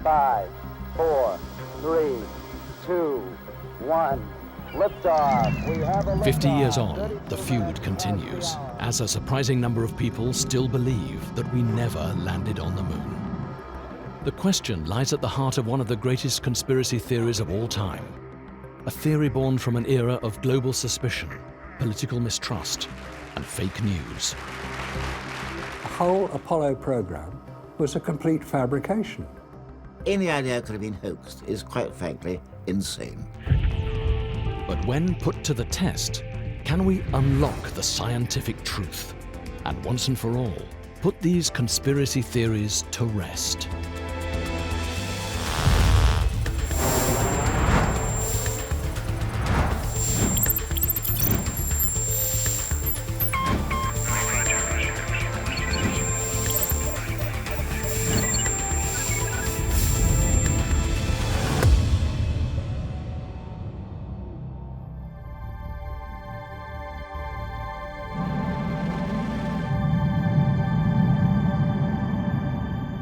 5, 4, 3, 2, 1. Liftoff. We have a liftoff. 50 years on, the feud continues, as a surprising number of people still believe that we never landed on the moon. The question lies at the heart of one of the greatest conspiracy theories of all time. A theory born from an era of global suspicion, political mistrust, and fake news. The whole Apollo program was a complete fabrication. Any idea could have been hoaxed is, quite frankly, insane. But when put to the test, can we unlock the scientific truth and once and for all put these conspiracy theories to rest?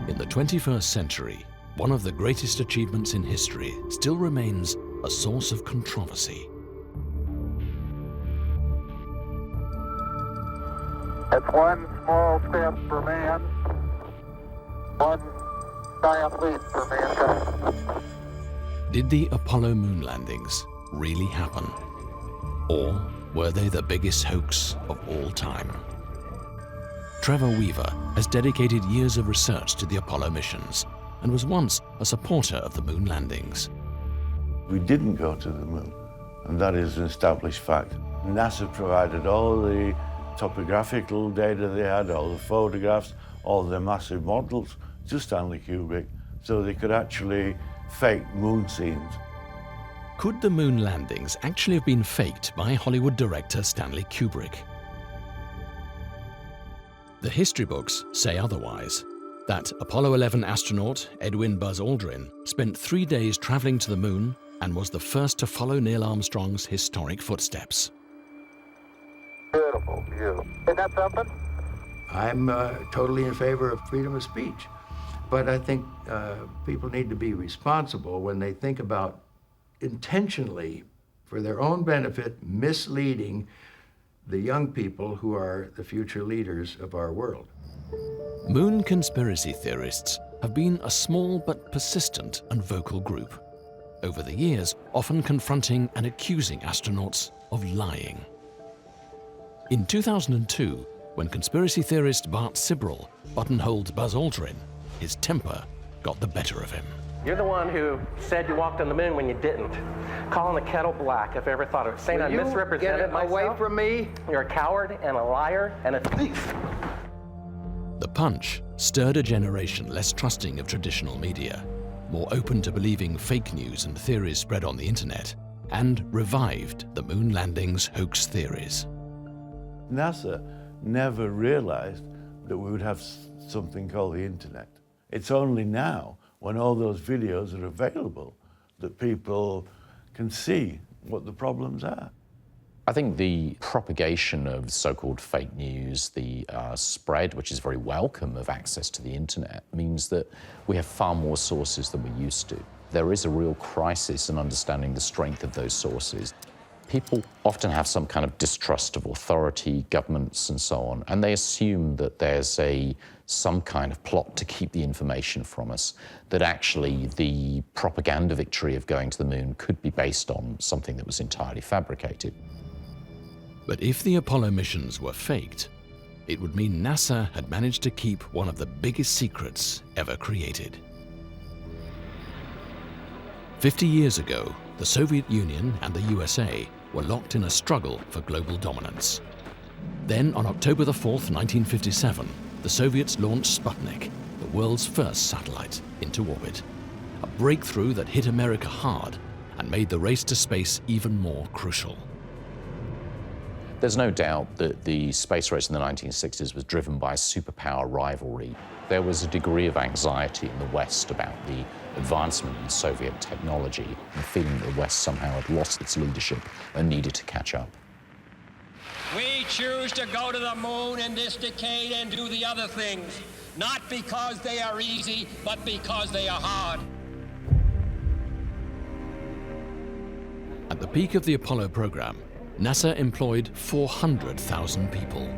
In the 21st century, one of the greatest achievements in history still remains a source of controversy. It's one small step for man, one giant leap for mankind. Did the Apollo moon landings really happen? Or were they the biggest hoax of all time? Trevor Weaver has dedicated years of research to the Apollo missions and was once a supporter of the moon landings. We didn't go to the moon, and that is an established fact. NASA provided all the topographical data they had, all the photographs, all the massive models to Stanley Kubrick, so they could actually fake moon scenes. Could the moon landings actually have been faked by Hollywood director Stanley Kubrick? The history books say otherwise, that Apollo 11 astronaut Edwin Buzz Aldrin spent 3 days traveling to the moon and was the first to follow Neil Armstrong's historic footsteps. Beautiful view. Isn't that something? I'm totally in favor of freedom of speech, but I think people need to be responsible when they think about intentionally, for their own benefit, misleading the young people who are the future leaders of our world. Moon conspiracy theorists have been a small but persistent and vocal group, over the years often confronting and accusing astronauts of lying. In 2002, when conspiracy theorist Bart Sibrel buttonholed Buzz Aldrin, his temper got the better of him. You're the one who said you walked on the moon when you didn't. Calling the kettle black if I ever thought of it. Saying I misrepresented myself. Away from me. You're a coward and a liar and a thief. The punch stirred a generation less trusting of traditional media, more open to believing fake news and theories spread on the internet, and revived the moon landings hoax theories. NASA never realized that we would have something called the internet. It's only now, when all those videos are available, that people can see what the problems are. I think the propagation of so-called fake news, the spread, which is very welcome, of access to the internet, means that we have far more sources than we used to. There is a real crisis in understanding the strength of those sources. People often have some kind of distrust of authority, governments, and so on, and they assume that there's some kind of plot to keep the information from us, that actually the propaganda victory of going to the moon could be based on something that was entirely fabricated. But if the Apollo missions were faked, it would mean NASA had managed to keep one of the biggest secrets ever created. 50 years ago, the Soviet Union and the USA were locked in a struggle for global dominance. Then, on October the 4th, 1957, the Soviets launched Sputnik, the world's first satellite, into orbit. A breakthrough that hit America hard and made the race to space even more crucial. There's no doubt that the space race in the 1960s was driven by superpower rivalry. There was a degree of anxiety in the West about the advancement in Soviet technology, and the feeling that the West somehow had lost its leadership and needed to catch up. We choose to go to the moon in this decade and do the other things. not because they are easy, but because they are hard. At the peak of the Apollo program, NASA employed 400,000 people.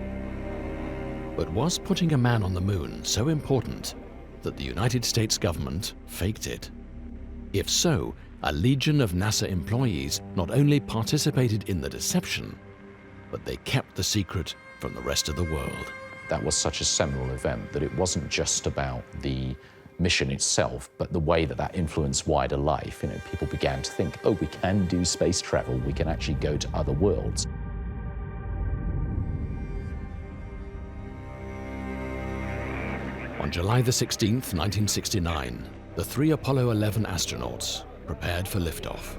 But was putting a man on the moon so important that the United States government faked it? If so, a legion of NASA employees not only participated in the deception, but they kept the secret from the rest of the world. That was such a seminal event that it wasn't just about the mission itself, but the way that that influenced wider life. You know, people began to think, oh, we can do space travel, we can actually go to other worlds. On July the 16th, 1969, the 3 Apollo 11 astronauts prepared for liftoff.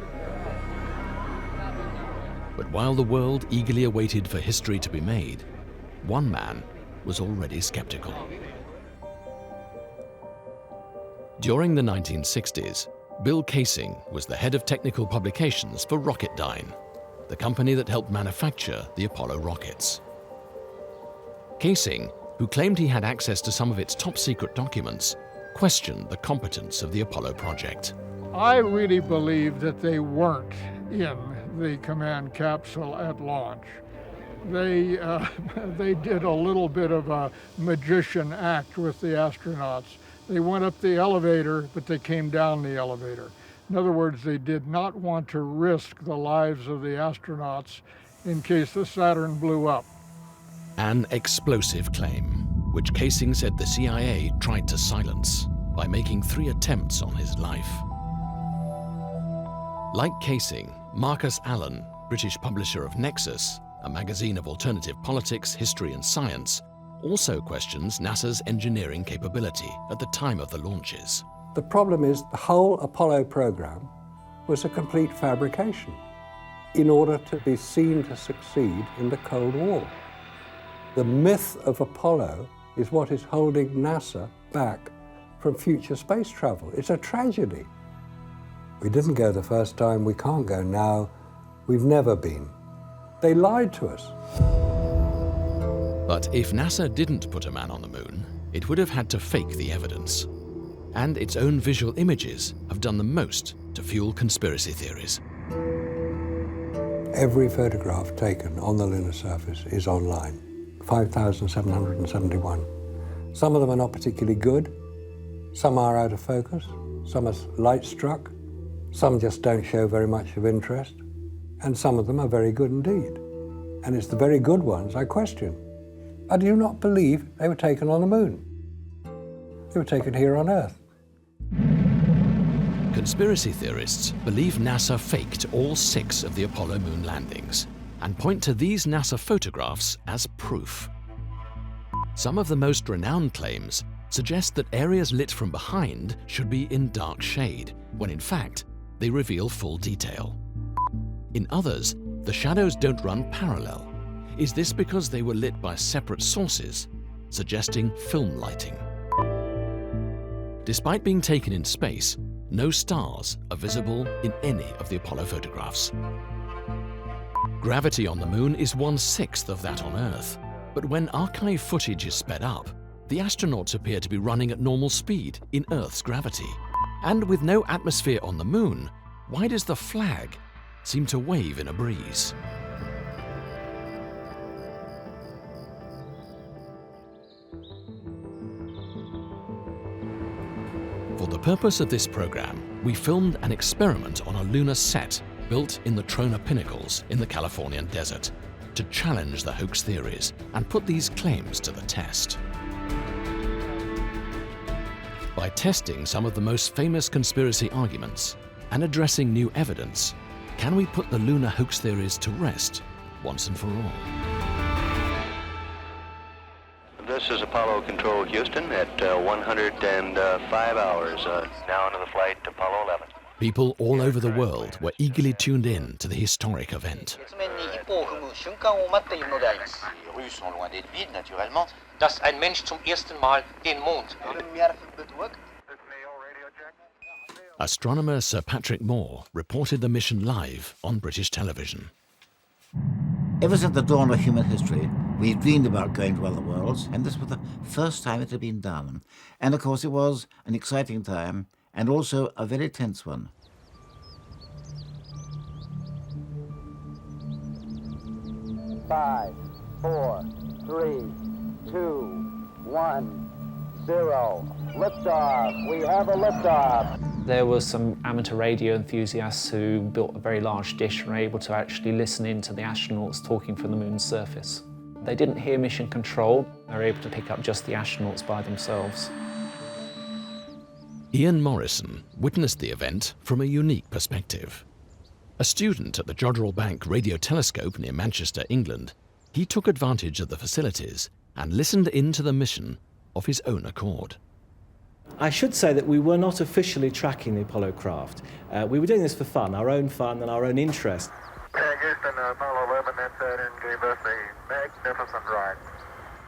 But while the world eagerly awaited for history to be made, one man was already skeptical. During the 1960s, Bill Kaysing was the head of technical publications for Rocketdyne, the company that helped manufacture the Apollo rockets. Kaysing, who claimed he had access to some of its top-secret documents, questioned the competence of the Apollo project. I really believe that they weren't in the command capsule at launch. They did a little bit of a magician act with the astronauts. They went up the elevator, but they came down the elevator. In other words, they did not want to risk the lives of the astronauts in case the Saturn blew up. An explosive claim, which Kaysing said the CIA tried to silence by making 3 attempts on his life. Like Kaysing, Marcus Allen, British publisher of Nexus, a magazine of alternative politics, history and science, also questions NASA's engineering capability at the time of the launches. The problem is the whole Apollo program was a complete fabrication in order to be seen to succeed in the Cold War. The myth of Apollo is what is holding NASA back from future space travel. It's a tragedy. We didn't go the first time, we can't go now, we've never been. They lied to us. But if NASA didn't put a man on the moon, it would have had to fake the evidence. And its own visual images have done the most to fuel conspiracy theories. Every photograph taken on the lunar surface is online, 5,771. Some of them are not particularly good, some are out of focus, some are light struck, some just don't show very much of interest, and some of them are very good indeed. And it's the very good ones I question. I do not believe they were taken on the moon. They were taken here on Earth. Conspiracy theorists believe NASA faked all 6 of the Apollo moon landings and point to these NASA photographs as proof. Some of the most renowned claims suggest that areas lit from behind should be in dark shade, when in fact, they reveal full detail. In others, the shadows don't run parallel. Is this because they were lit by separate sources, suggesting film lighting? Despite being taken in space, no stars are visible in any of the Apollo photographs. Gravity on the moon is 1/6 of that on Earth, but when archive footage is sped up, the astronauts appear to be running at normal speed in Earth's gravity. And with no atmosphere on the moon, why does the flag seem to wave in a breeze? For the purpose of this program, we filmed an experiment on a lunar set built in the Trona Pinnacles in the Californian desert to challenge the hoax theories and put these claims to the test. By testing some of the most famous conspiracy arguments and addressing new evidence, can we put the lunar hoax theories to rest once and for all? This is Apollo Control Houston at 105 hours, now into the flight Apollo 11. People all over the world were eagerly tuned in to the historic event. Dass ein Mensch zum ersten Mal den Mond. Astronomer Sir Patrick Moore reported the mission live on British television. Ever since the dawn of human history, We dreamed about going to other worlds, and this was the first time it had been done. And of course it was an exciting time, and also a very tense one. Five, 4, 3, 2, 1, 0. Liftoff. We have a liftoff. There were some amateur radio enthusiasts who built a very large dish and were able to actually listen in to the astronauts talking from the moon's surface. They didn't hear mission control. They were able to pick up just the astronauts by themselves. Ian Morrison witnessed the event from a unique perspective. A student at the Jodrell Bank Radio Telescope near Manchester, England, he took advantage of the facilities and listened in to the mission of his own accord. I should say that we were not officially tracking the Apollo craft. We were doing this for fun, our own fun and our own interest. Houston, Apollo 11 entered and gave us a magnificent ride.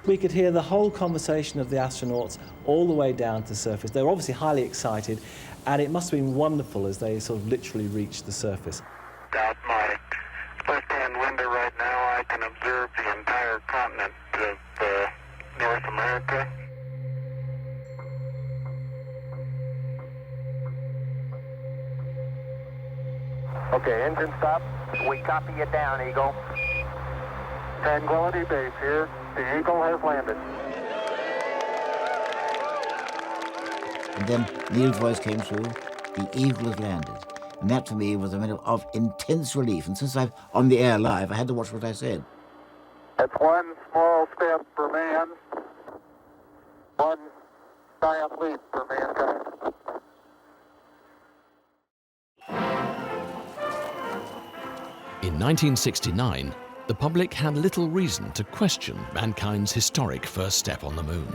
We could hear the whole conversation of the astronauts all the way down to the surface. They were obviously highly excited, and it must have been wonderful as they sort of literally reached the surface. Out my left-hand window right now, I can observe the entire continent of North America. Okay, engine stop. We copy you down, Eagle. Tranquility Base here. The Eagle has landed. And then Neil's voice came through, the Eagle has landed. And that for me was a minute of intense relief. And since I'm on the air live, I had to watch what I said. That's one small step for man, one giant leap for mankind. In 1969, the public had little reason to question mankind's historic first step on the moon.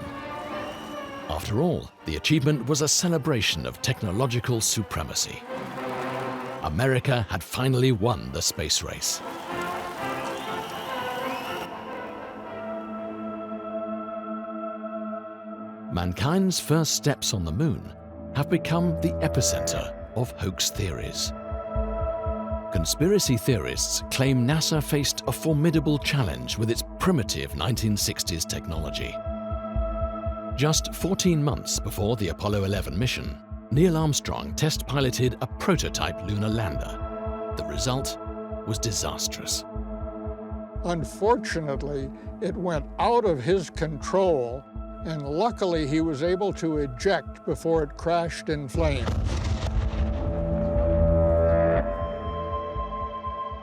After all, the achievement was a celebration of technological supremacy. America had finally won the space race. Mankind's first steps on the moon have become the epicenter of hoax theories. Conspiracy theorists claim NASA faced a formidable challenge with its primitive 1960s technology. Just 14 months before the Apollo 11 mission, Neil Armstrong test-piloted a prototype lunar lander. The result was disastrous. Unfortunately, it went out of his control, and luckily he was able to eject before it crashed in flames.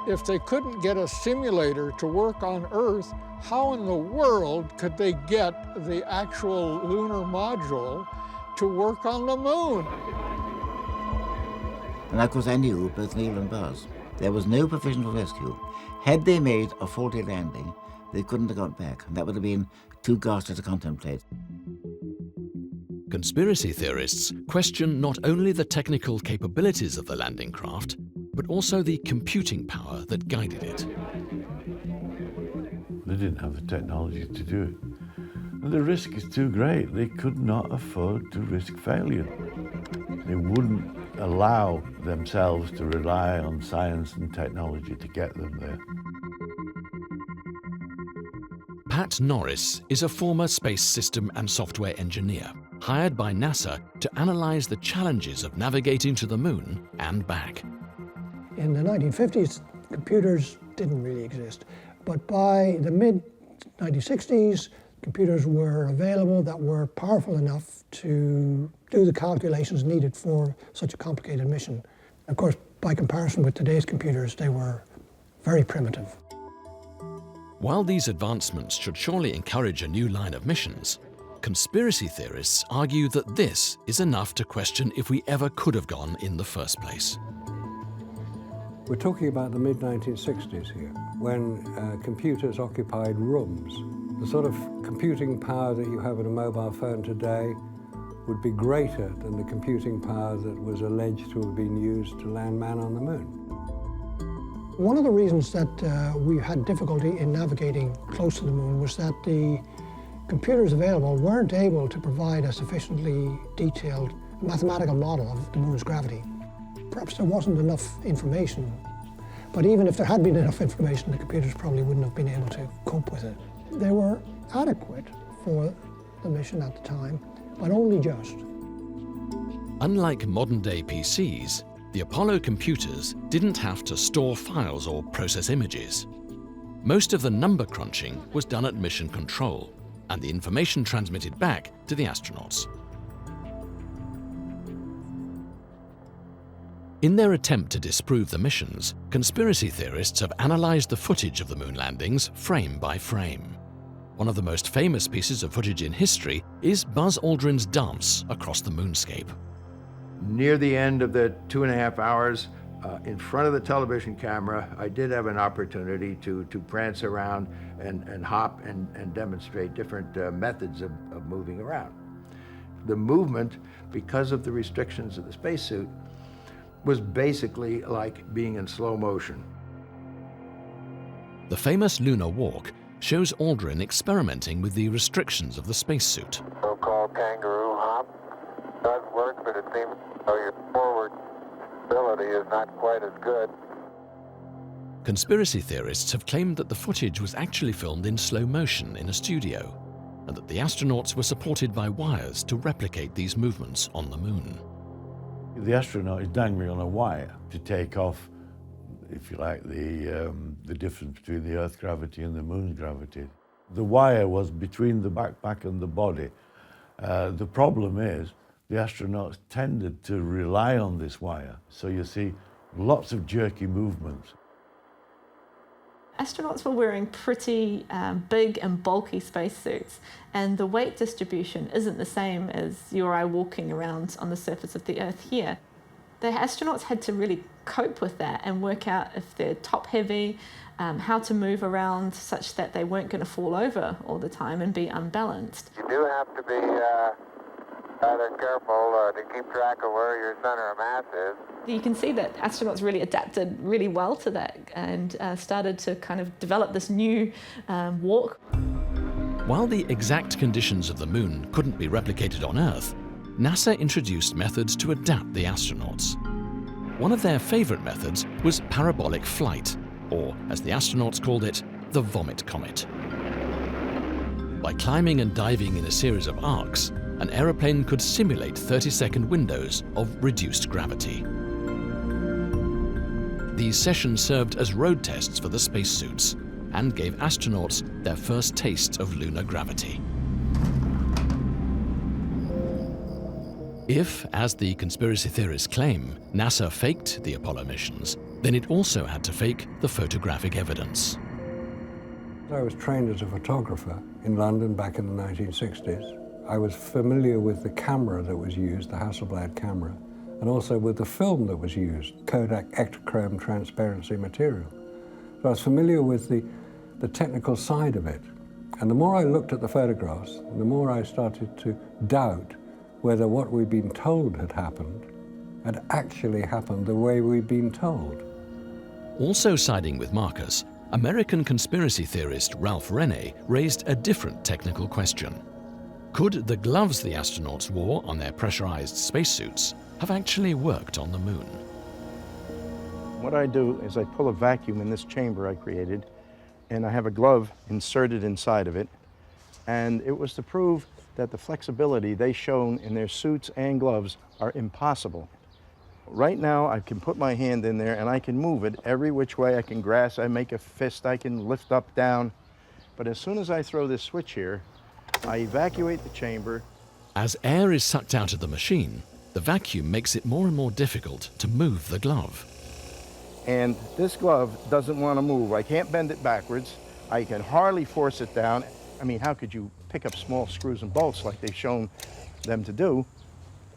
If they couldn't get a simulator to work on Earth, how in the world could they get the actual lunar module to work on the moon? And of course I knew both Neil and Buzz. There was no provision for rescue. Had they made a faulty landing, they couldn't have got back. And that would have been too ghastly to contemplate. Conspiracy theorists question not only the technical capabilities of the landing craft, but also the computing power that guided it. They didn't have the technology to do it. And the risk is too great. They could not afford to risk failure. They wouldn't allow themselves to rely on science and technology to get them there. Pat Norris is a former space system and software engineer, hired by NASA to analyze the challenges of navigating to the moon and back. In the 1950s, computers didn't really exist. But by the mid-1960s, computers were available that were powerful enough to do the calculations needed for such a complicated mission. Of course, by comparison with today's computers, they were very primitive. While these advancements should surely encourage a new line of missions, conspiracy theorists argue that this is enough to question if we ever could have gone in the first place. We're talking about the mid-1960s here, when computers occupied rooms. The sort of computing power that you have in a mobile phone today would be greater than the computing power that was alleged to have been used to land man on the moon. One of the reasons that we had difficulty in navigating close to the moon was that the computers available weren't able to provide a sufficiently detailed mathematical model of the moon's gravity. Perhaps there wasn't enough information, but even if there had been enough information, the computers probably wouldn't have been able to cope with it. They were adequate for the mission at the time, but only just. Unlike modern-day PCs, the Apollo computers didn't have to store files or process images. Most of the number crunching was done at mission control, and the information transmitted back to the astronauts. In their attempt to disprove the missions, conspiracy theorists have analyzed the footage of the moon landings frame by frame. One of the most famous pieces of footage in history is Buzz Aldrin's dance across the moonscape. Near the end of the 2.5 hours, in front of the television camera, I did have an opportunity to prance around and hop and demonstrate different methods of moving around. The movement, because of the restrictions of the spacesuit, was basically like being in slow motion. The famous Lunar walk shows Aldrin experimenting with the restrictions of the spacesuit. So-called kangaroo hop does work, but it seems your forward ability is not quite as good. Conspiracy theorists have claimed that the footage was actually filmed in slow motion in a studio, and that the astronauts were supported by wires to replicate these movements on the moon. The astronaut is dangling on a wire to take off, if you like, the difference between the Earth's gravity and the moon's gravity. The wire was between the backpack and the body. The problem is the astronauts tended to rely on this wire, so you see lots of jerky movements. Astronauts were wearing pretty big and bulky spacesuits, and the weight distribution isn't the same as you or I walking around on the surface of the Earth here. The astronauts had to really cope with that and work out if they're top heavy, how to move around such that they weren't going to fall over all the time and be unbalanced. You do have to be rather careful to keep track of where your center of mass is. You can see that astronauts really adapted really well to that and started to kind of develop this new walk. While the exact conditions of the moon couldn't be replicated on Earth, NASA introduced methods to adapt the astronauts. One of their favorite methods was parabolic flight, or as the astronauts called it, the vomit comet. By climbing and diving in a series of arcs, an aeroplane could simulate 30-second windows of reduced gravity. These sessions served as road tests for the spacesuits and gave astronauts their first taste of lunar gravity. If, as the conspiracy theorists claim, NASA faked the Apollo missions, then it also had to fake the photographic evidence. I was trained as a photographer in London back in the 1960s. I was familiar with the camera that was used, the Hasselblad camera, and also with the film that was used, Kodak Ektachrome transparency material. So I was familiar with the technical side of it. And the more I looked at the photographs, the more I started to doubt whether what we'd been told had actually happened the way we'd been told. Also siding with Marcus, American conspiracy theorist Ralph Rene raised a different technical question. Could the gloves the astronauts wore on their pressurized spacesuits have actually worked on the moon? What I do is I pull a vacuum in this chamber I created, and I have a glove inserted inside of it, and it was to prove that the flexibility they shown in their suits and gloves are impossible. Right now, I can put my hand in there and I can move it every which way. I can grasp, I make a fist, I can lift up, down. But as soon as I throw this switch here, I evacuate the chamber. As air is sucked out of the machine, the vacuum makes it more and more difficult to move the glove. And this glove doesn't want to move. I can't bend it backwards. I can hardly force it down. I mean, how could you pick up small screws and bolts like they've shown them to do,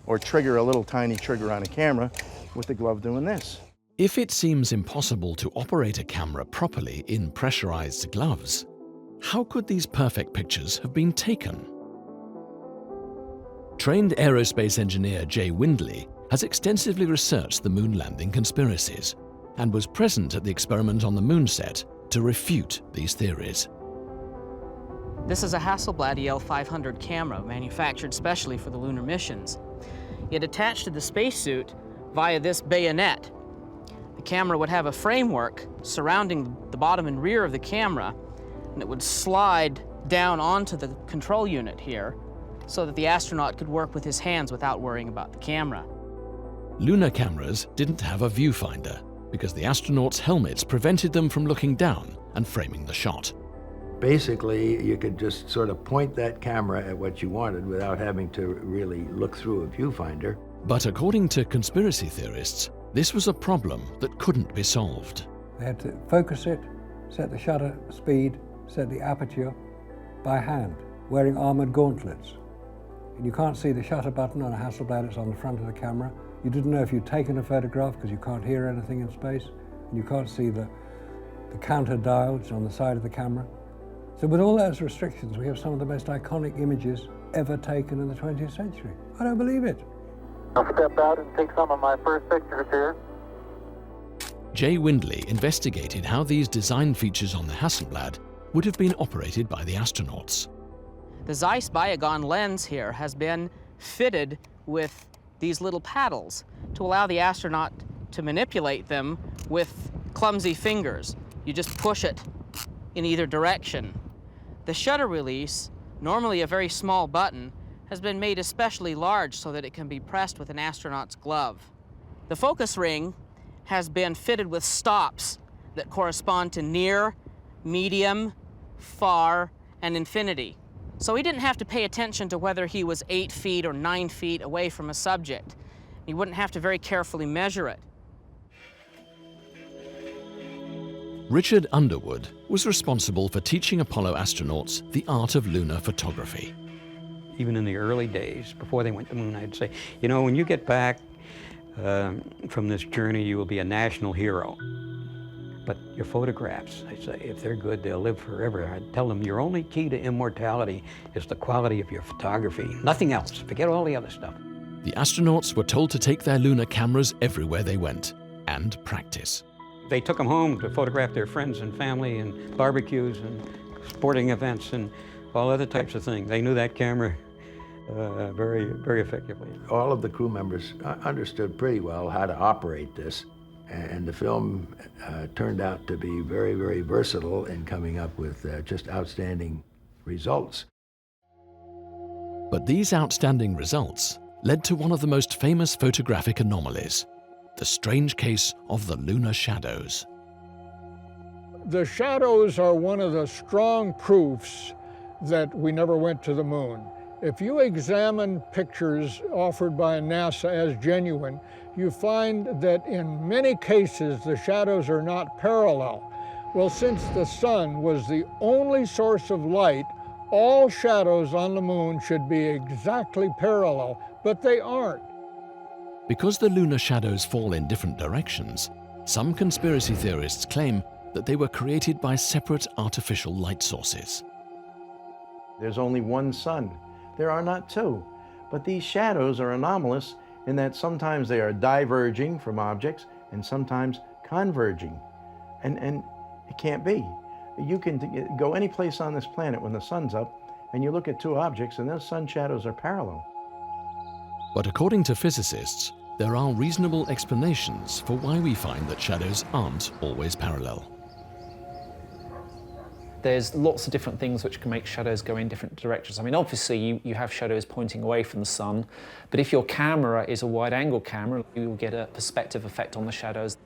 or trigger a little tiny trigger on a camera with the glove doing this? If it seems impossible to operate a camera properly in pressurized gloves, how could these perfect pictures have been taken? Trained aerospace engineer Jay Windley has extensively researched the moon landing conspiracies and was present at the experiment on the moon set to refute these theories. This is a Hasselblad EL500 camera manufactured specially for the lunar missions. It attached to the spacesuit via this bayonet. The camera would have a framework surrounding the bottom and rear of the camera, and it would slide down onto the control unit here so that the astronaut could work with his hands without worrying about the camera. Lunar cameras didn't have a viewfinder because the astronauts' helmets prevented them from looking down and framing the shot. Basically, you could just sort of point that camera at what you wanted without having to really look through a viewfinder. But according to conspiracy theorists, this was a problem that couldn't be solved. They had to focus it, set the shutter speed, set the aperture by hand, wearing armored gauntlets. And you can't see the shutter button on a Hasselblad, it's on the front of the camera. You didn't know if you'd taken a photograph because you can't hear anything in space, and you can't see the counter dial, which is on the side of the camera. So with all those restrictions, we have some of the most iconic images ever taken in the 20th century. I don't believe it. I'll step out and take some of my first pictures here. Jay Windley investigated how these design features on the Hasselblad would have been operated by the astronauts. The Zeiss Biogon lens here has been fitted with these little paddles to allow the astronaut to manipulate them with clumsy fingers. You just push it in either direction. The shutter release, normally a very small button, has been made especially large so that it can be pressed with an astronaut's glove. The focus ring has been fitted with stops that correspond to near, medium, far, and infinity. So he didn't have to pay attention to whether he was 8 feet or 9 feet away from a subject. He wouldn't have to very carefully measure it. Richard Underwood was responsible for teaching Apollo astronauts the art of lunar photography. Even in the early days, before they went to the moon, I'd say, you know, when you get back from this journey, you will be a national hero. But your photographs, I say, if they're good, they'll live forever. I'd tell them your only key to immortality is the quality of your photography. Nothing else. Forget all the other stuff. The astronauts were told to take their lunar cameras everywhere they went and practice. They took them home to photograph their friends and family and barbecues and sporting events and all other types of things. They knew that camera very, very effectively. All of the crew members understood pretty well how to operate this, and the film turned out to be very, very versatile in coming up with just outstanding results. But these outstanding results led to one of the most famous photographic anomalies, the strange case of the lunar shadows. The shadows are one of the strong proofs that we never went to the moon. If you examine pictures offered by NASA as genuine, you find that in many cases the shadows are not parallel. Well, since the sun was the only source of light, all shadows on the moon should be exactly parallel, but they aren't. Because the lunar shadows fall in different directions, some conspiracy theorists claim that they were created by separate artificial light sources. There's only one sun. There are not two. But these shadows are anomalous in that sometimes they are diverging from objects and sometimes converging. And it can't be. You can go any place on this planet when the sun's up and you look at two objects and those sun shadows are parallel. But according to physicists, there are reasonable explanations for why we find that shadows aren't always parallel. There's lots of different things which can make shadows go in different directions. I mean, obviously you have shadows pointing away from the sun, but if your camera is a wide-angle camera, you will get a perspective effect on the shadows.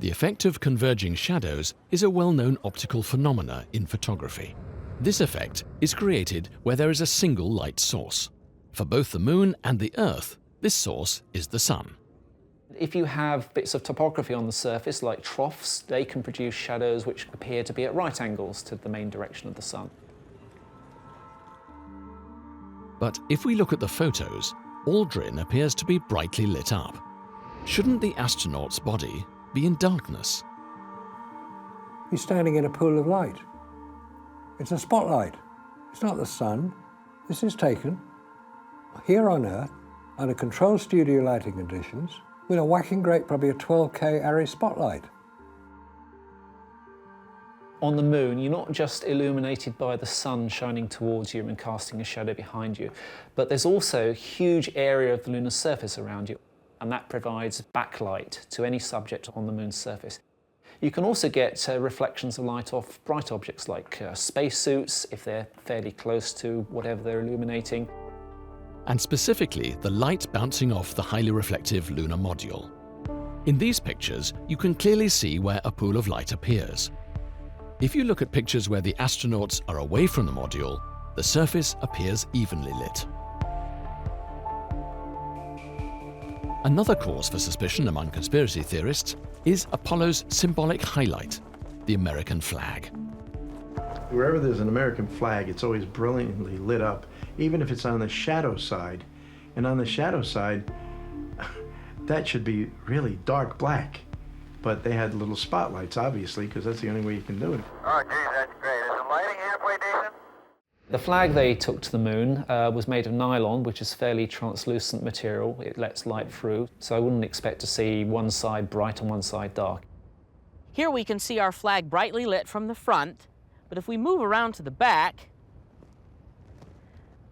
The effect of converging shadows is a well-known optical phenomena in photography. This effect is created where there is a single light source. For both the moon and the Earth, this source is the sun. If you have bits of topography on the surface, like troughs, they can produce shadows which appear to be at right angles to the main direction of the sun. But if we look at the photos, Aldrin appears to be brightly lit up. Shouldn't the astronaut's body be in darkness? He's standing in a pool of light. It's a spotlight. It's not the sun. This is taken here on Earth under controlled studio lighting conditions with a whacking great, probably a 12K Arri spotlight. On the moon, you're not just illuminated by the sun shining towards you and casting a shadow behind you, but there's also a huge area of the lunar surface around you, and that provides backlight to any subject on the moon's surface. You can also get reflections of light off bright objects like spacesuits, if they're fairly close to whatever they're illuminating. And specifically, the light bouncing off the highly reflective lunar module. In these pictures, you can clearly see where a pool of light appears. If you look at pictures where the astronauts are away from the module, the surface appears evenly lit. Another cause for suspicion among conspiracy theorists is Apollo's symbolic highlight, the American flag. Wherever there's an American flag, it's always brilliantly lit up, even if it's on the shadow side. And on the shadow side, that should be really dark black. But they had little spotlights, obviously, because that's the only way you can do it. Oh, geez, that's great. Is the lighting halfway decent? The flag they took to the moon was made of nylon, which is fairly translucent material. It lets light through, so I wouldn't expect to see one side bright and one side dark. Here we can see our flag brightly lit from the front, but if we move around to the back,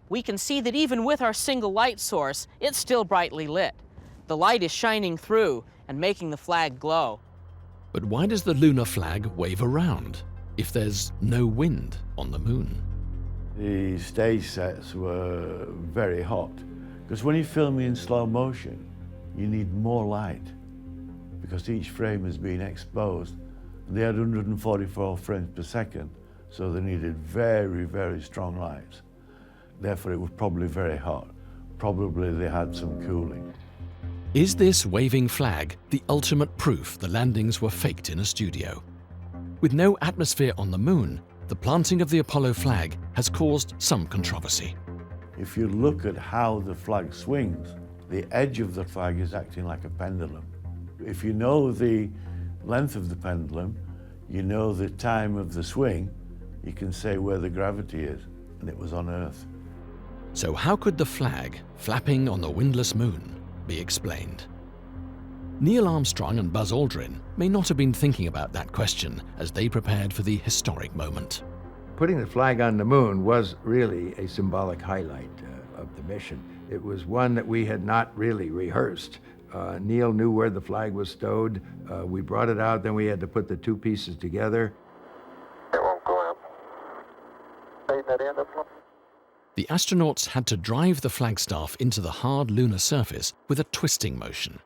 we can see that even with our single light source, it's still brightly lit. The light is shining through and making the flag glow. But why does the lunar flag wave around if there's no wind on the moon? The stage sets were very hot, because when you film in slow motion, you need more light, because each frame is being exposed. They had 144 frames per second, so they needed very, very strong lights. Therefore, it was probably very hot. Probably they had some cooling. Is this waving flag the ultimate proof the landings were faked in a studio? With no atmosphere on the moon, the planting of the Apollo flag has caused some controversy. If you look at how the flag swings, the edge of the flag is acting like a pendulum. If you know the length of the pendulum, you know the time of the swing, you can say where the gravity is, and it was on Earth. So how could the flag, flapping on the windless moon, be explained? Neil Armstrong and Buzz Aldrin may not have been thinking about that question as they prepared for the historic moment. Putting the flag on the moon was really a symbolic highlight of the mission. It was one that we had not really rehearsed. Neil knew where the flag was stowed. We brought it out, then we had to put the two pieces together. It won't go up. Fade that in. The astronauts had to drive the flagstaff into the hard lunar surface with a twisting motion.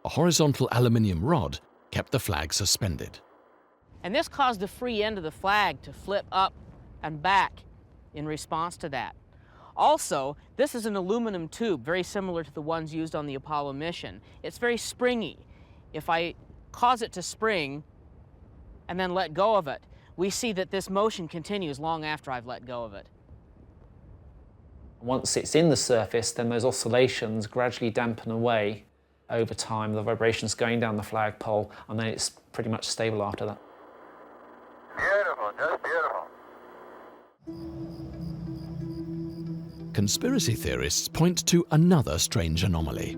A horizontal aluminium rod kept the flag suspended. And this caused the free end of the flag to flip up and back in response to that. Also, this is an aluminum tube, very similar to the ones used on the Apollo mission. It's very springy. If I cause it to spring and then let go of it, we see that this motion continues long after I've let go of it. Once it's in the surface, then those oscillations gradually dampen away over time, the vibrations going down the flagpole, and then it's pretty much stable after that. Beautiful, just beautiful. Conspiracy theorists point to another strange anomaly,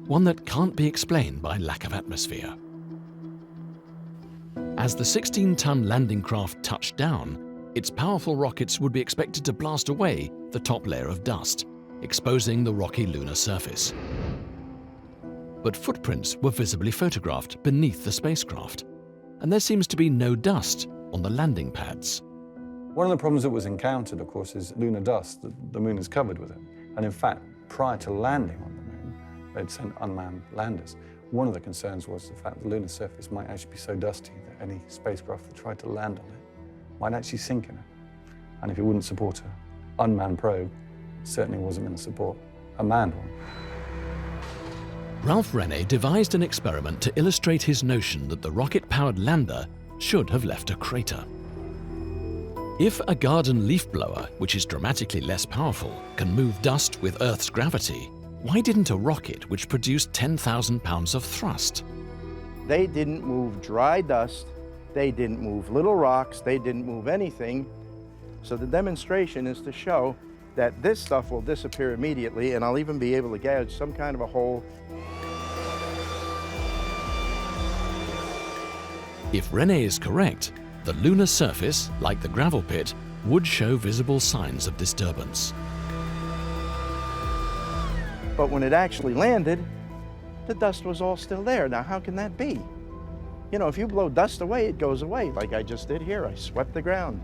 one that can't be explained by lack of atmosphere. As the 16-ton landing craft touched down, its powerful rockets would be expected to blast away the top layer of dust, exposing the rocky lunar surface. But footprints were visibly photographed beneath the spacecraft, and there seems to be no dust on the landing pads. One of the problems that was encountered, of course, is lunar dust. The moon is covered with it. And in fact, prior to landing on the moon, they'd sent unmanned landers. One of the concerns was the fact the lunar surface might actually be so dusty that any spacecraft that tried to land on it might actually sink in it. And if it wouldn't support an unmanned probe, it certainly wasn't going to support a manned one. Ralph Rene devised an experiment to illustrate his notion that the rocket-powered lander should have left a crater. If a garden leaf blower, which is dramatically less powerful, can move dust with Earth's gravity, why didn't a rocket which produced 10,000 pounds of thrust? They didn't move dry dust, they didn't move little rocks, they didn't move anything. So the demonstration is to show that this stuff will disappear immediately, and I'll even be able to gouge some kind of a hole. If Rene is correct, the lunar surface, like the gravel pit, would show visible signs of disturbance. But when it actually landed, the dust was all still there. Now, how can that be? You know, if you blow dust away, it goes away, like I just did here. I swept the ground.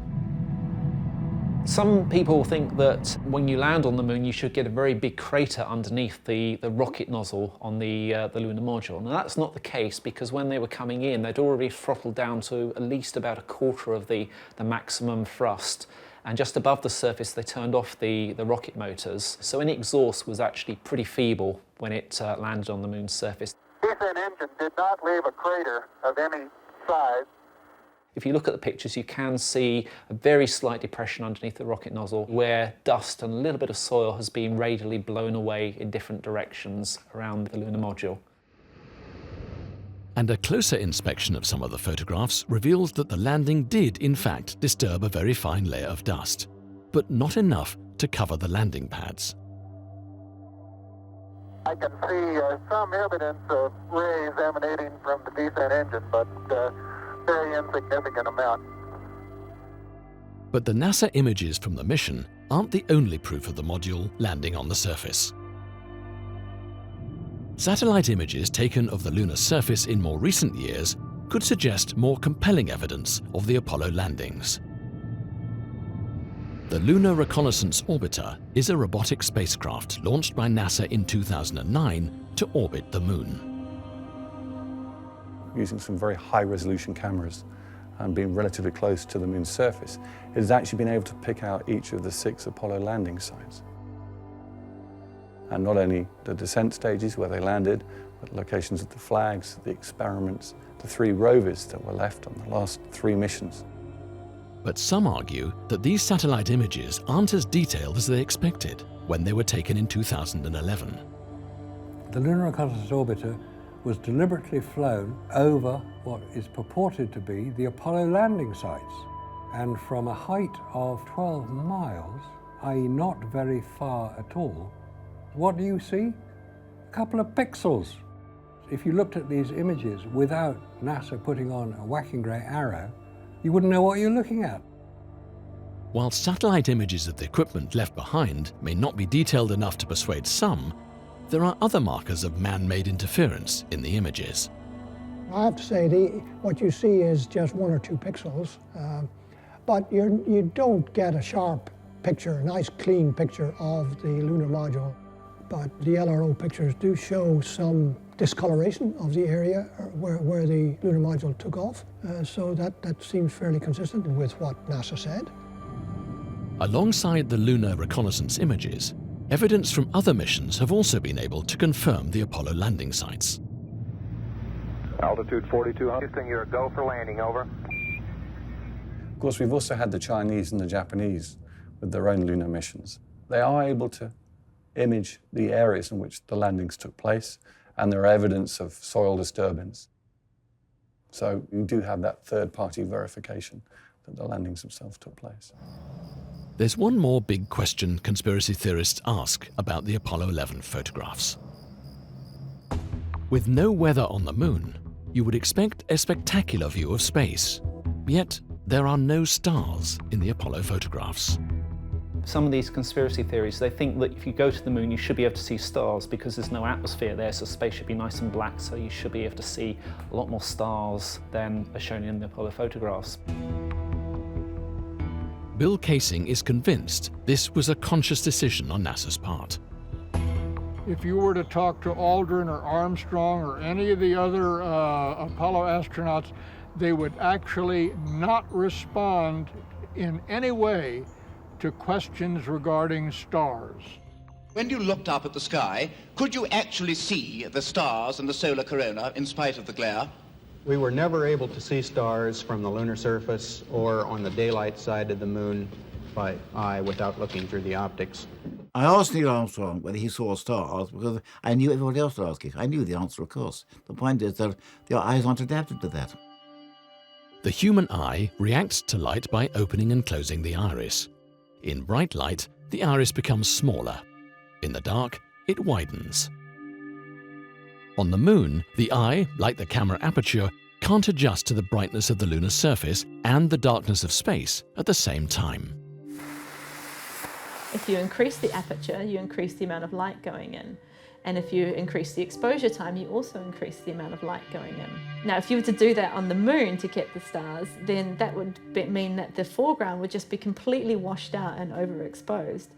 Some people think that when you land on the moon, you should get a very big crater underneath the rocket nozzle on the lunar module. Now, that's not the case, because when they were coming in, they'd already throttled down to at least about a quarter of the maximum thrust. And just above the surface, they turned off the rocket motors. So any exhaust was actually pretty feeble when it landed on the moon's surface. Descent engine did not leave a crater of any size. If you look at the pictures, you can see a very slight depression underneath the rocket nozzle where dust and a little bit of soil has been radially blown away in different directions around the lunar module. And a closer inspection of some of the photographs reveals that the landing did, in fact, disturb a very fine layer of dust, but not enough to cover the landing pads. I can see some evidence of rays emanating from the descent engine, but very insignificant amount. But the NASA images from the mission aren't the only proof of the module landing on the surface. Satellite images taken of the lunar surface in more recent years could suggest more compelling evidence of the Apollo landings. The Lunar Reconnaissance Orbiter is a robotic spacecraft launched by NASA in 2009 to orbit the Moon. Using some very high-resolution cameras and being relatively close to the Moon's surface, it has actually been able to pick out each of the 6 Apollo landing sites. And not only the descent stages where they landed, but locations of the flags, the experiments, the 3 rovers that were left on the last 3 missions. But some argue that these satellite images aren't as detailed as they expected when they were taken in 2011. The Lunar Reconnaissance Orbiter was deliberately flown over what is purported to be the Apollo landing sites. And from a height of 12 miles, i.e. not very far at all, what do you see? A couple of pixels. If you looked at these images without NASA putting on a whacking grey arrow, you wouldn't know what you're looking at. While satellite images of the equipment left behind may not be detailed enough to persuade some, there are other markers of man-made interference in the images. I have to say, what you see is just 1 or 2 pixels, but you don't get a sharp picture, a nice clean picture of the lunar module. But the LRO pictures do show some discoloration of the area where the lunar module took off, so that seems fairly consistent with what NASA said. Alongside the lunar reconnaissance images, evidence from other missions have also been able to confirm the Apollo landing sites. Altitude 4200. Houston, you're a go for landing, over. Of course, we've also had the Chinese and the Japanese with their own lunar missions. They are able to image the areas in which the landings took place, and there are evidence of soil disturbance. So you do have that third-party verification that the landings themselves took place. There's one more big question conspiracy theorists ask about the Apollo 11 photographs. With no weather on the Moon, you would expect a spectacular view of space. Yet, there are no stars in the Apollo photographs. Some of these conspiracy theories, they think that if you go to the Moon, you should be able to see stars because there's no atmosphere there, so space should be nice and black, so you should be able to see a lot more stars than are shown in the Apollo photographs. Bill Casing is convinced this was a conscious decision on NASA's part. If you were to talk to Aldrin or Armstrong or any of the other Apollo astronauts, they would actually not respond in any way to questions regarding stars. When you looked up at the sky, could you actually see the stars and the solar corona in spite of the glare? We were never able to see stars from the lunar surface or on the daylight side of the Moon by eye without looking through the optics. I asked Neil Armstrong whether he saw stars because I knew everybody else would ask it. I knew the answer, of course. The point is that your eyes aren't adapted to that. The human eye reacts to light by opening and closing the iris. In bright light, the iris becomes smaller. In the dark, it widens. On the Moon, the eye, like the camera aperture, can't adjust to the brightness of the lunar surface and the darkness of space at the same time. If you increase the aperture, you increase the amount of light going in. And if you increase the exposure time, you also increase the amount of light going in. Now, if you were to do that on the moon to get the stars, then that would mean that the foreground would just be completely washed out and overexposed.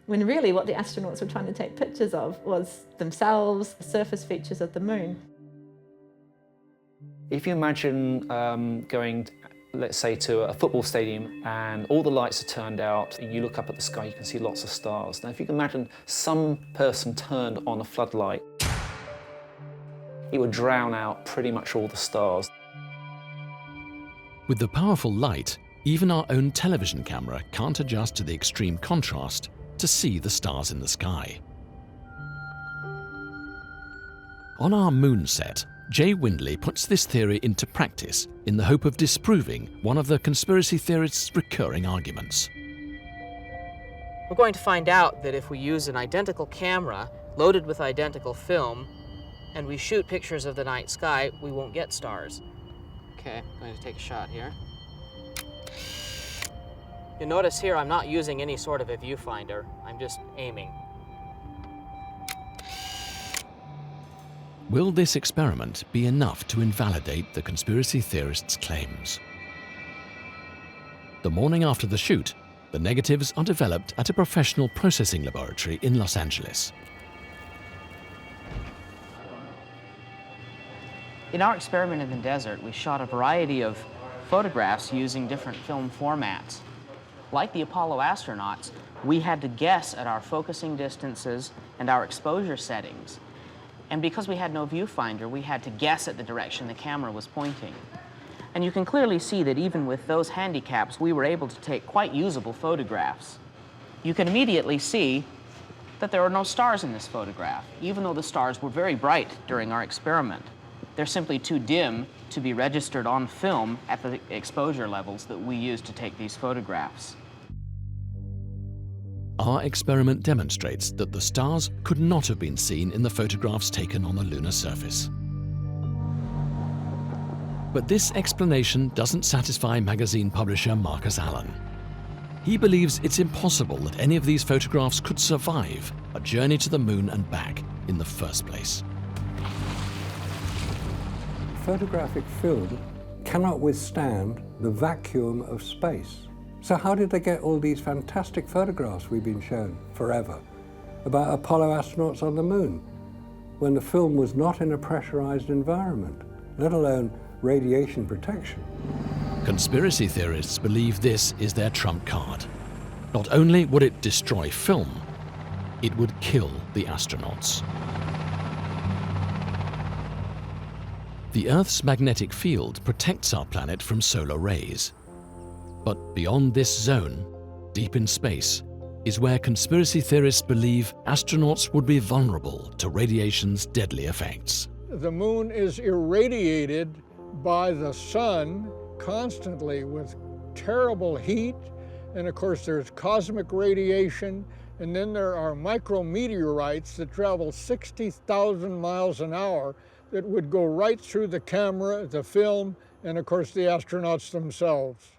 When really what the astronauts were trying to take pictures of was themselves, the surface features of the moon. If you imagine going, let's say, to a football stadium and all the lights are turned out, and you look up at the sky, you can see lots of stars. Now, if you can imagine some person turned on a floodlight, it would drown out pretty much all the stars. With the powerful light, even our own television camera can't adjust to the extreme contrast to see the stars in the sky. On our moon set, Jay Windley puts this theory into practice in the hope of disproving one of the conspiracy theorists' recurring arguments. We're going to find out that if we use an identical camera loaded with identical film and we shoot pictures of the night sky, we won't get stars. Okay, I'm going to take a shot here. You'll notice here I'm not using any sort of a viewfinder. I'm just aiming. Will this experiment be enough to invalidate the conspiracy theorists' claims? The morning after the shoot, the negatives are developed at a professional processing laboratory in Los Angeles. In our experiment in the desert, we shot a variety of photographs using different film formats. Like the Apollo astronauts, we had to guess at our focusing distances and our exposure settings. And because we had no viewfinder, we had to guess at the direction the camera was pointing. And you can clearly see that even with those handicaps, we were able to take quite usable photographs. You can immediately see that there are no stars in this photograph, even though the stars were very bright during our experiment. They're simply too dim to be registered on film at the exposure levels that we used to take these photographs. Our experiment demonstrates that the stars could not have been seen in the photographs taken on the lunar surface. But this explanation doesn't satisfy magazine publisher Marcus Allen. He believes it's impossible that any of these photographs could survive a journey to the moon and back in the first place. Photographic film cannot withstand the vacuum of space. So how did they get all these fantastic photographs we've been shown forever about Apollo astronauts on the moon when the film was not in a pressurized environment, let alone radiation protection? Conspiracy theorists believe this is their trump card. Not only would it destroy film, it would kill the astronauts. The Earth's magnetic field protects our planet from solar rays. But beyond this zone, deep in space, is where conspiracy theorists believe astronauts would be vulnerable to radiation's deadly effects. The moon is irradiated by the sun constantly with terrible heat, and of course there's cosmic radiation, and then there are micrometeorites that travel 60,000 miles an hour that would go right through the camera, the film, and of course the astronauts themselves.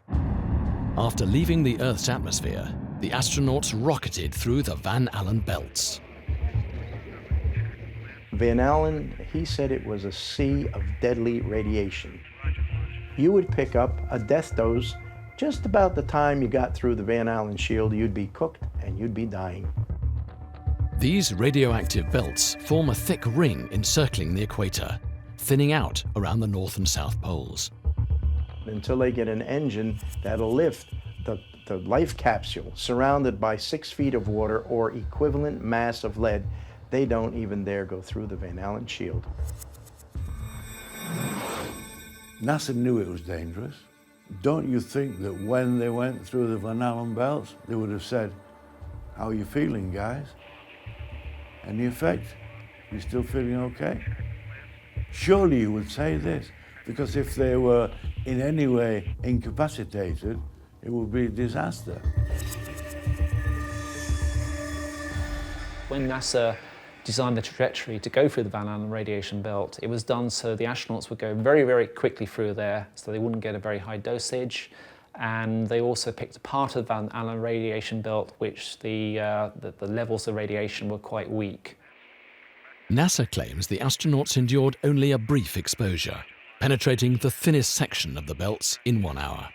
After leaving the Earth's atmosphere, the astronauts rocketed through the Van Allen belts. Van Allen, he said it was a sea of deadly radiation. You would pick up a death dose just about the time you got through the Van Allen shield. You'd be cooked and you'd be dying. These radioactive belts form a thick ring encircling the equator, thinning out around the North and South poles. Until they get an engine that'll lift the life capsule surrounded by 6 feet of water or equivalent mass of lead, they don't even dare go through the Van Allen shield. NASA knew it was dangerous. Don't you think that when they went through the Van Allen belts, they would have said, "How are you feeling, guys? Any effect? You still feeling okay?" Surely you would say this, because if they were in any way incapacitated, it would be a disaster. When NASA designed the trajectory to go through the Van Allen radiation belt, it was done so the astronauts would go very, very quickly through there, so they wouldn't get a very high dosage. And they also picked a part of the Van Allen radiation belt which the levels of radiation were quite weak. NASA claims the astronauts endured only a brief exposure, penetrating the thinnest section of the belts in 1 hour.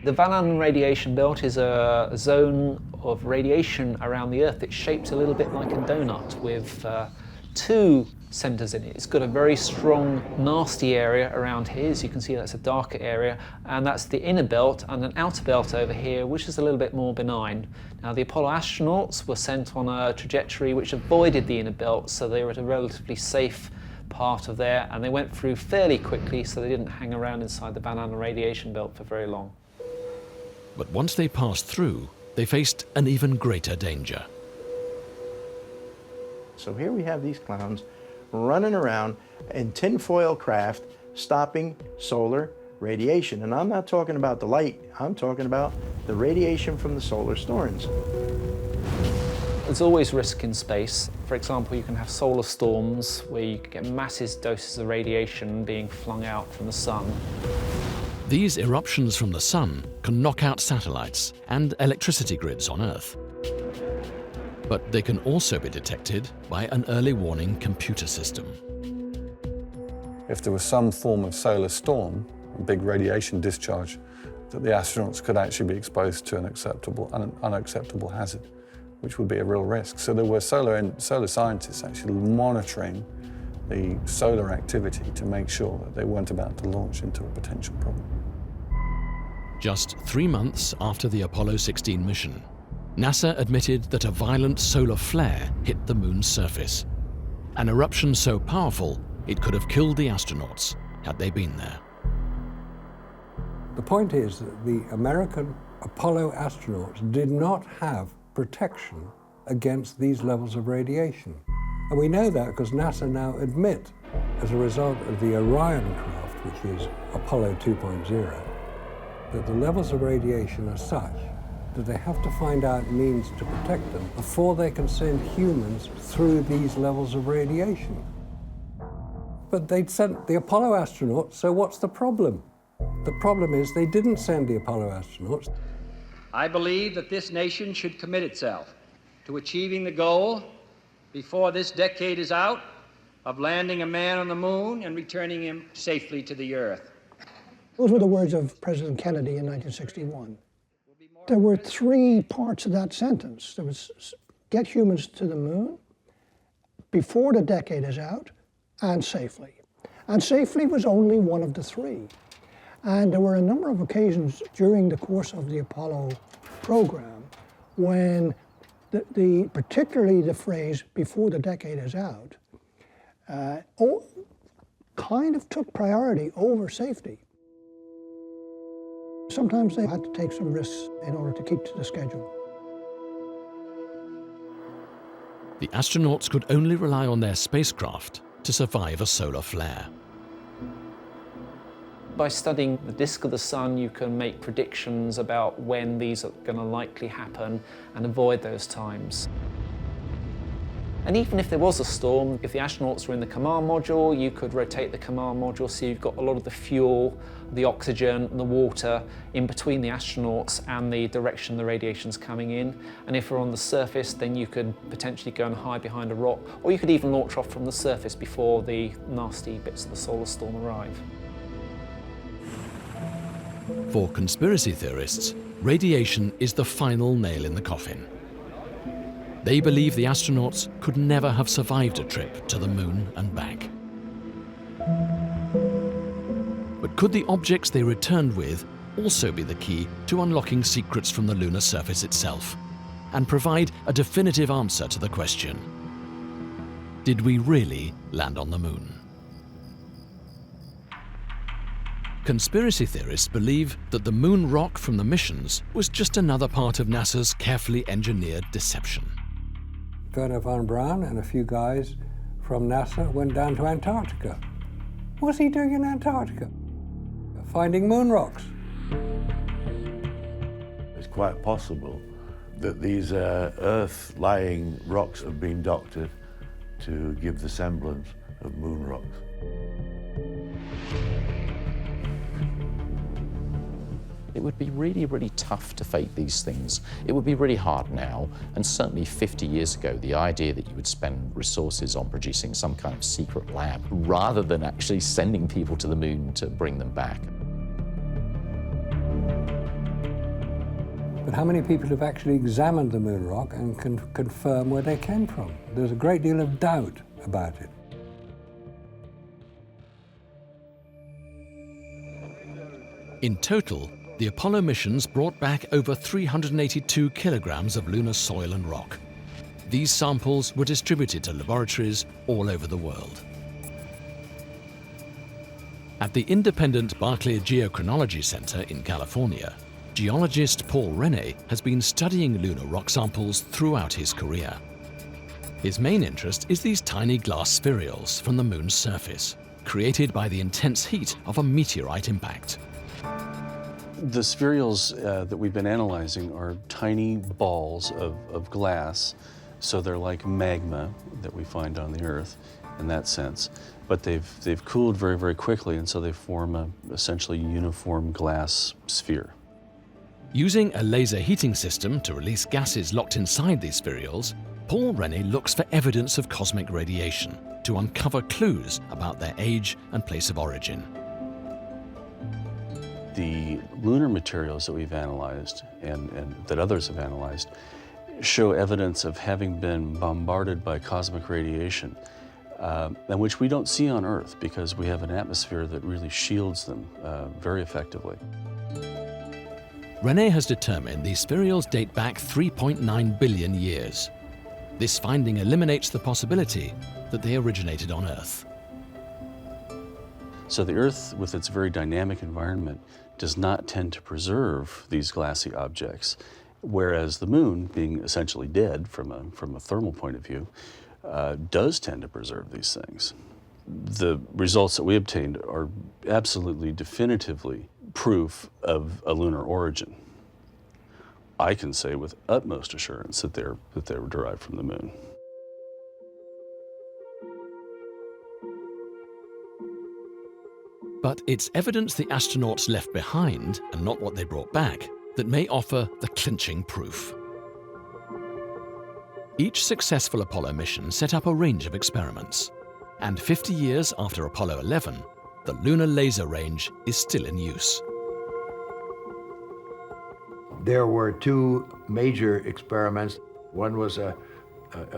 The Van Allen radiation belt is a zone of radiation around the Earth that's shaped a little bit like a donut with two centres in it. It's got a very strong, nasty area around here. As you can see, that's a darker area, and that's the inner belt, and an outer belt over here, which is a little bit more benign. Now, the Apollo astronauts were sent on a trajectory which avoided the inner belt, so they were at a relatively safe part of there, and they went through fairly quickly, so they didn't hang around inside the Van Allen radiation belt for very long. But once they passed through, they faced an even greater danger. So here we have these clowns running around in tinfoil craft, stopping solar radiation. And I'm not talking about the light, I'm talking about the radiation from the solar storms. There's always risk in space. For example, you can have solar storms where you get massive doses of radiation being flung out from the sun. These eruptions from the sun can knock out satellites and electricity grids on Earth. But they can also be detected by an early warning computer system. If there was some form of solar storm, a big radiation discharge, that the astronauts could actually be exposed to an unacceptable hazard, which would be a real risk. So there were solar scientists actually monitoring the solar activity to make sure that they weren't about to launch into a potential problem. Just 3 months after the Apollo 16 mission, NASA admitted that a violent solar flare hit the moon's surface, an eruption so powerful it could have killed the astronauts had they been there. The point is that the American Apollo astronauts did not have protection against these levels of radiation. And we know that because NASA now admit, as a result of the Orion craft, which is Apollo 2.0, that the levels of radiation are such that they have to find out means to protect them before they can send humans through these levels of radiation. But they'd sent the Apollo astronauts, so what's the problem? The problem is they didn't send the Apollo astronauts. I believe that this nation should commit itself to achieving the goal before this decade is out of landing a man on the moon and returning him safely to the Earth. Those were the words of President Kennedy in 1961. There were 3 parts of that sentence. There was get humans to the moon before the decade is out and safely. And safely was only one of the 3. And there were a number of occasions during the course of the Apollo program when particularly the phrase before the decade is out kind of took priority over safety. Sometimes they had to take some risks in order to keep to the schedule. The astronauts could only rely on their spacecraft to survive a solar flare. By studying the disk of the sun, you can make predictions about when these are going to likely happen and avoid those times. And even if there was a storm, if the astronauts were in the command module, you could rotate the command module so you've got a lot of the fuel, the oxygen, and the water in between the astronauts and the direction the radiation's coming in. And if we're on the surface, then you could potentially go and hide behind a rock, or you could even launch off from the surface before the nasty bits of the solar storm arrive. For conspiracy theorists, radiation is the final nail in the coffin. They believe the astronauts could never have survived a trip to the moon and back. But could the objects they returned with also be the key to unlocking secrets from the lunar surface itself, and provide a definitive answer to the question, did we really land on the moon? Conspiracy theorists believe that the moon rock from the missions was just another part of NASA's carefully engineered deception. Werner von Braun and a few guys from NASA went down to Antarctica. What's he doing in Antarctica? Finding moon rocks. It's quite possible that these Earth-lying rocks have been doctored to give the semblance of moon rocks. It would be really, really tough to fake these things. It would be really hard now, and certainly 50 years ago, the idea that you would spend resources on producing some kind of secret lab rather than actually sending people to the moon to bring them back. But how many people have actually examined the moon rock and can confirm where they came from? There's a great deal of doubt about it. In total, the Apollo missions brought back over 382 kilograms of lunar soil and rock. These samples were distributed to laboratories all over the world. At the independent Berkeley Geochronology Center in California, geologist Paul Rene has been studying lunar rock samples throughout his career. His main interest is these tiny glass spherules from the moon's surface, created by the intense heat of a meteorite impact. The spherules that we've been analyzing are tiny balls of glass, so they're like magma that we find on the Earth in that sense. But they've cooled very, very quickly, and so they form a essentially uniform glass sphere. Using a laser heating system to release gases locked inside these spherules, Paul Rene looks for evidence of cosmic radiation to uncover clues about their age and place of origin. The lunar materials that we've analyzed and that others have analyzed show evidence of having been bombarded by cosmic radiation, and which we don't see on Earth because we have an atmosphere that really shields them very effectively. Rene has determined these spherules date back 3.9 billion years. This finding eliminates the possibility that they originated on Earth. So the Earth, with its very dynamic environment, does not tend to preserve these glassy objects, whereas the moon, being essentially dead from a thermal point of view, does tend to preserve these things. The results that we obtained are absolutely definitively proof of a lunar origin. I can say with utmost assurance that they were derived from the moon. But it's evidence the astronauts left behind, and not what they brought back, that may offer the clinching proof. Each successful Apollo mission set up a range of experiments, and 50 years after Apollo 11, the lunar laser range is still in use. There were two major experiments. One was a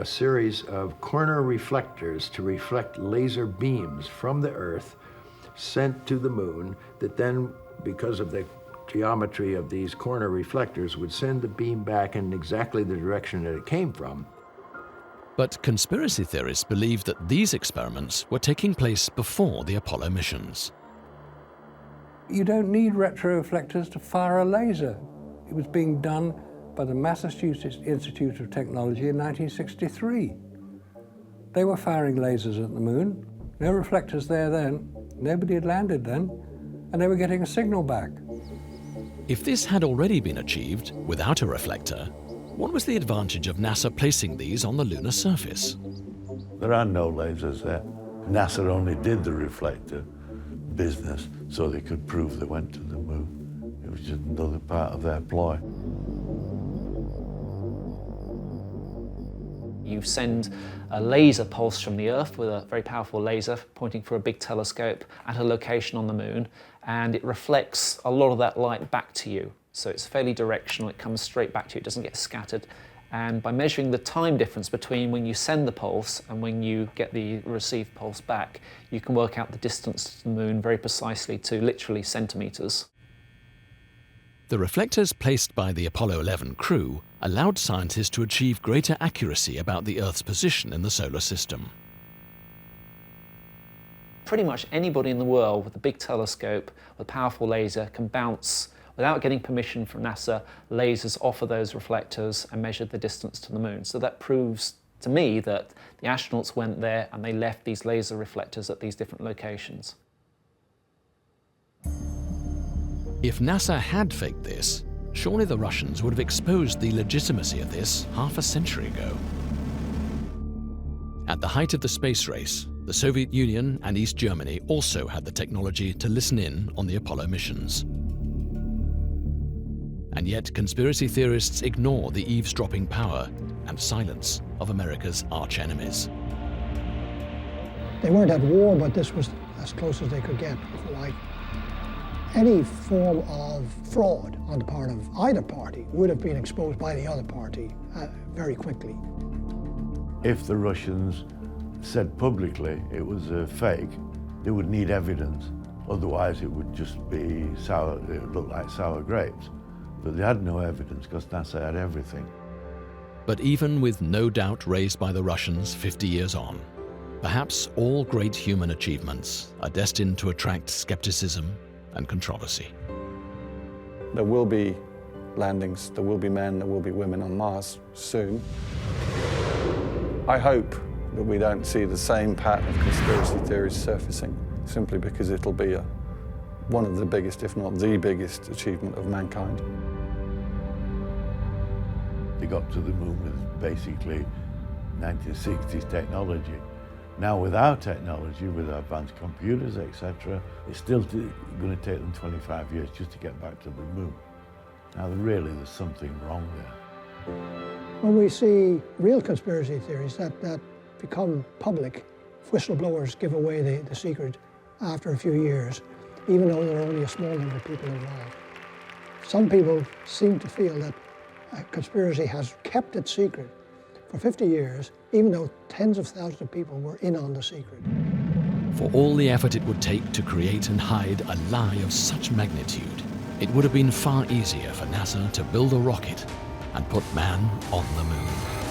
series of corner reflectors to reflect laser beams from the Earth sent to the moon that then, because of the geometry of these corner reflectors, would send the beam back in exactly the direction that it came from. But conspiracy theorists believe that these experiments were taking place before the Apollo missions. You don't need retroreflectors to fire a laser. It was being done by the Massachusetts Institute of Technology in 1963. They were firing lasers at the moon. No reflectors there then. Nobody had landed then, and they were getting a signal back. If this had already been achieved without a reflector, what was the advantage of NASA placing these on the lunar surface? There are no lasers there. NASA only did the reflector business so they could prove they went to the moon. It was just another part of their ploy. You send a laser pulse from the Earth with a very powerful laser pointing through a big telescope at a location on the moon, and it reflects a lot of that light back to you. So it's fairly directional, it comes straight back to you, it doesn't get scattered. And by measuring the time difference between when you send the pulse and when you get the received pulse back, you can work out the distance to the moon very precisely to literally centimeters. The reflectors placed by the Apollo 11 crew allowed scientists to achieve greater accuracy about the Earth's position in the solar system. Pretty much anybody in the world with a big telescope, with a powerful laser, can bounce, without getting permission from NASA, lasers off of those reflectors and measure the distance to the moon. So that proves to me that the astronauts went there and they left these laser reflectors at these different locations. If NASA had faked this, surely the Russians would have exposed the legitimacy of this half a century ago. At the height of the space race, the Soviet Union and East Germany also had the technology to listen in on the Apollo missions. And yet conspiracy theorists ignore the eavesdropping power and silence of America's arch-enemies. They weren't at war, but this was as close as they could get, if you like. Any form of fraud on the part of either party would have been exposed by the other party very quickly. If the Russians said publicly it was a fake, they would need evidence. Otherwise it would just be sour, it would look like sour grapes. But they had no evidence because NASA had everything. But even with no doubt raised by the Russians 50 years on, perhaps all great human achievements are destined to attract skepticism and controversy. There will be landings, there will be men, there will be women on Mars soon. I hope that we don't see the same pattern of conspiracy theories surfacing, simply because it'll be one of the biggest, if not the biggest, achievement of mankind. They got to the moon with basically 1960s technology. Now with our technology, with advanced computers, etc., it's still going to take them 25 years just to get back to the moon. Now really there's something wrong there. When we see real conspiracy theories that become public, whistleblowers give away the secret after a few years, even though there are only a small number of people involved. Some people seem to feel that a conspiracy has kept its secret for 50 years, even though tens of thousands of people were in on the secret. For all the effort it would take to create and hide a lie of such magnitude, it would have been far easier for NASA to build a rocket and put man on the moon.